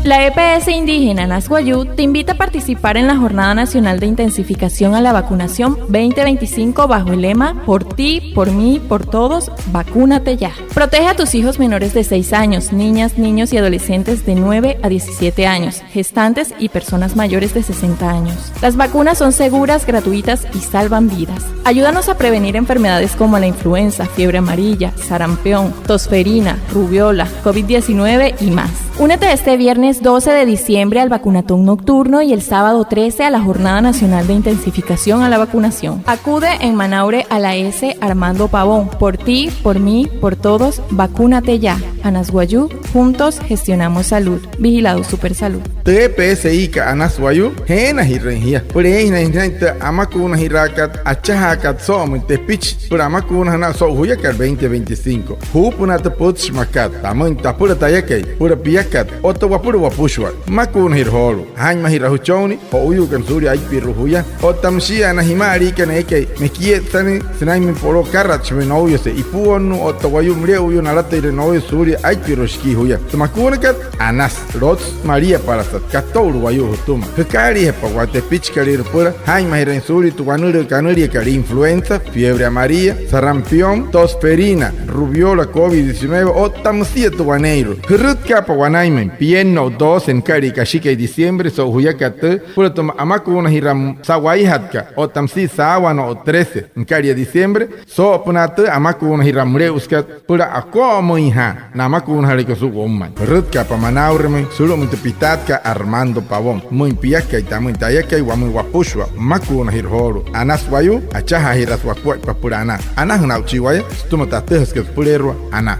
La EPS indígena Nasguayú te invita a participar en la Jornada Nacional de Intensificación a la Vacunación 2025 bajo el lema Por ti, por mí, por todos, vacúnate ya. Protege a tus hijos menores de 6 años, niñas, niños y adolescentes de 9 a 17 años, gestantes y personas mayores de 60 años. Las vacunas son seguras, gratuitas y salvan vidas. Ayúdanos a prevenir enfermedades como la influenza, fiebre amarilla, sarampión, tosferina, rubiola, COVID-19 y más. Únete este viernes 12 de diciembre al vacunatón nocturno y el sábado 13 a la Jornada Nacional de Intensificación a la Vacunación. Acude en Manaure a la S. Armando Pavón. Por ti, por mí, por todos, vacúnate ya. Anasguayú, juntos gestionamos salud. Vigilado Supersalud. TPSI ka Anasguayú, hena hirrengia. Purehina hinta amakuna hirakat, achahakat som te pitch, por amakuna hana so huyakat 2025. Hupunata putsch makat, tamun tapura tayakay, pura piyakat, oto wapura wapushwat. Makuna hirholu, hain mahirahuchoni, o uyukan suri aipiruhuya, o tamshia anahimari kaneke, mekietani, sinaimin polo karach menoyose, ipuonu, oto wayumre uyu narate renoyo suri aipirushki huya. Tumakunakat, Anas, Rots, María Parasat, Katoru wayu hutuma. Hekari hepa wate pitch karir pura, hain mahiren suri tuwanuri kanuri kari influenza, fiebre amarilla, sarampión, tosferina, rubiola COVID-19 o tamsia tuwaneiro. Hirut kapa wanaimen, pieno 2 en kari kashika y diciembre so huyakate, pura toma amakuna hiram sawai hatka, o tamsi sawano o 13 en kari diciembre, so punate amakuna hiram reuskat, pura akomo iha, na amakuna harikosu gomman. Hirut kapa manauremen, solo muntepitatka Armando Pavón, muy piaka y tamu intayaka y wamu wapushwa, makuna hirhoro, Anasguayú, achaha hiraswakwat papurana, anah nauchiwaya, stumatatehas que purerwa, ana.